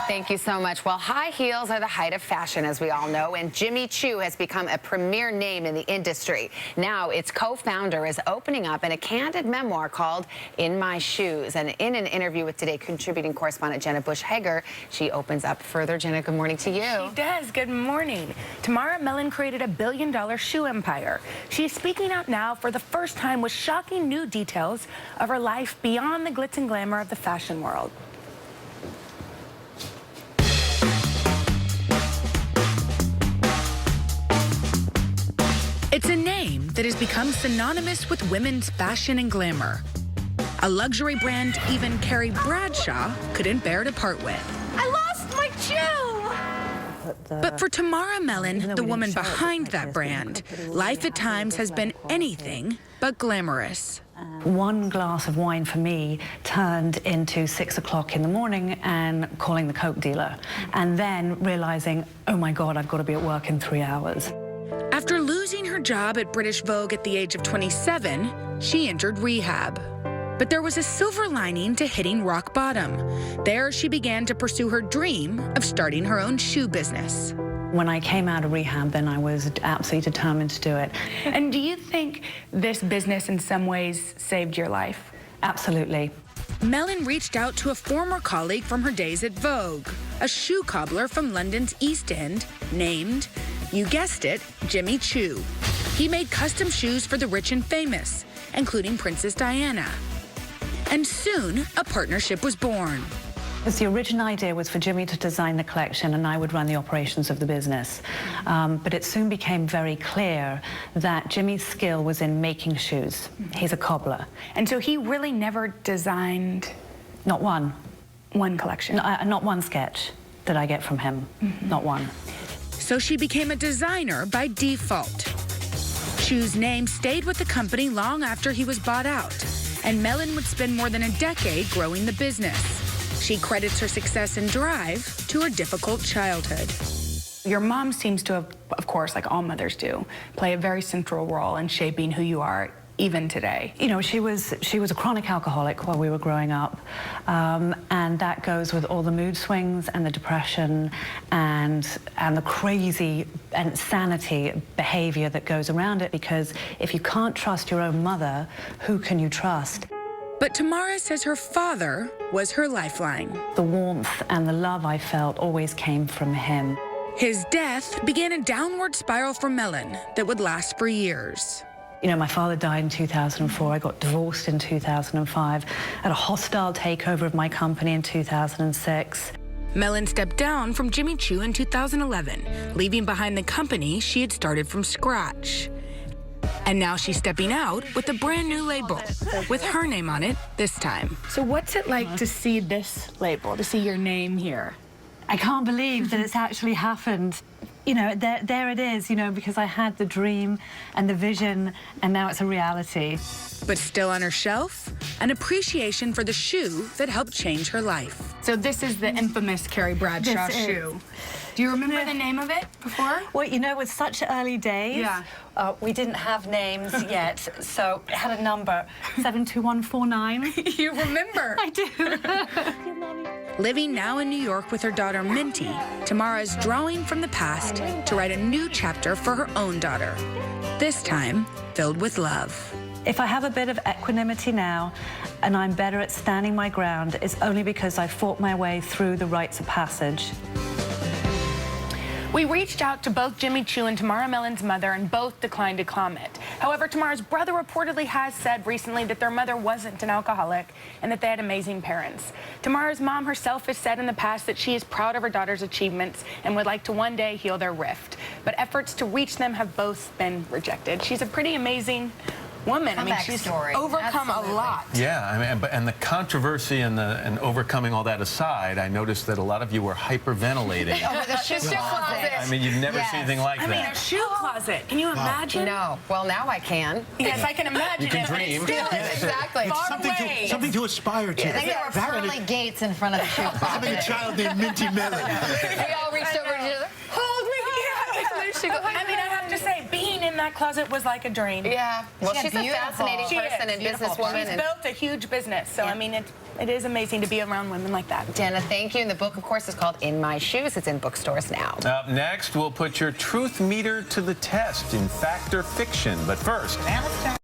Thank you so much. Well, high heels are the height of fashion, as we all know, and Jimmy Choo has become a premier name in the industry. Now, its co-founder is opening up in a candid memoir called In My Shoes. And in an interview with Today contributing correspondent Jenna Bush-Hager, she opens up further. Jenna, good morning to you. She does. Good morning. Tamara Mellon created a billion-dollar shoe empire. She's speaking out now for the first time with shocking new details of her life beyond the glitz and glamour of the fashion world. It's a name that has become synonymous with women's fashion and glamour. A luxury brand even Carrie Bradshaw couldn't bear to part with. I lost my shoe! But for Tamara Mellon, the woman behind that brand, life at times has been anything but glamorous. One glass of wine for me turned into 6 o'clock in the morning and calling the Coke dealer, and then realizing, oh my God, I've got to be at work in 3 hours. After losing her job at British Vogue at the age of 27, she entered rehab. But there was a silver lining to hitting rock bottom. There, she began to pursue her dream of starting her own shoe business. When I came out of rehab, then I was absolutely determined to do it. And do you think this business in some ways saved your life? Absolutely. Mellon reached out to a former colleague from her days at Vogue, a shoe cobbler from London's East End named, you guessed it, Jimmy Choo. He made custom shoes for the rich and famous, including Princess Diana. And soon, a partnership was born. The original idea was for Jimmy to design the collection and I would run the operations of the business. But it soon became very clear that Jimmy's skill was in making shoes. He's a cobbler. And so he really never designed... Not one. One collection? Not one sketch that I get from him. Not one. So she became a designer by default. Choo's name stayed with the company long after he was bought out, and Mellon would spend more than a decade growing the business. She credits her success and drive to her difficult childhood. Your mom seems to have, of course, like all mothers do, play a very central role in shaping who you are even today. You know, she was a chronic alcoholic while we were growing up, and that goes with all the mood swings and the depression and the crazy and insanity behavior that goes around it, because if you can't trust your own mother, who can you trust? But Tamara says her father was her lifeline. The warmth and the love I felt always came from him. His death began a downward spiral for Mellon that would last for years. You know, my father died in 2004. I got divorced in 2005. Had a hostile takeover of my company in 2006. Mellon stepped down from Jimmy Choo in 2011, leaving behind the company she had started from scratch. And now she's stepping out with a brand new label, with her name on it this time. So what's it like to see this label, to see your name here? I can't believe that it's actually happened. You know, there it is, you know, because I had the dream and the vision, and now it's a reality. But still on her shelf, an appreciation for the shoe that helped change her life. So this is the infamous Carrie Bradshaw shoe. Do you remember the name of it before? Well, you know, with such early days, we didn't have names yet, so it had a number, 72149. You remember? I do. Living now in New York with her daughter Minty, Tamara is drawing from the past to write a new chapter for her own daughter, this time filled with love. If I have a bit of equanimity now and I'm better at standing my ground, it's only because I fought my way through the rites of passage. We reached out to both Jimmy Choo and Tamara Mellon's mother, and both declined to comment. However, Tamara's brother reportedly has said recently that their mother wasn't an alcoholic and that they had amazing parents. Tamara's mom herself has said in the past that she is proud of her daughter's achievements and would like to one day heal their rift. But efforts to reach them have both been rejected. She's a pretty amazing woman. I mean, she's overcome a lot. Yeah, I mean, and the controversy and overcoming all that aside, I noticed that a lot of you were hyperventilating. Over the shoe closet. I mean, you've never seen anything like that. I mean, a shoe closet. Can you imagine? No. Well, now I can. Yes, I can imagine. You can it, dream. But it's still Exactly. It's something to aspire to. I think there were pearly gates in front of the shoe closet. Having a child named Minty Mellon. We all reached over to each other. Hold me. I mean, I have to say, being in in that closet was like a dream. Yeah. Well, She's she's a beautiful. fascinating She person is and beautiful. businesswoman. She's And built a huge business, so I mean, it is amazing to be around women like that. Dana, thank you. And the book, of course, is called In My Shoes. It's in bookstores now. Up next, we'll put your truth meter to the test in fact or fiction. But first, Now let's turn.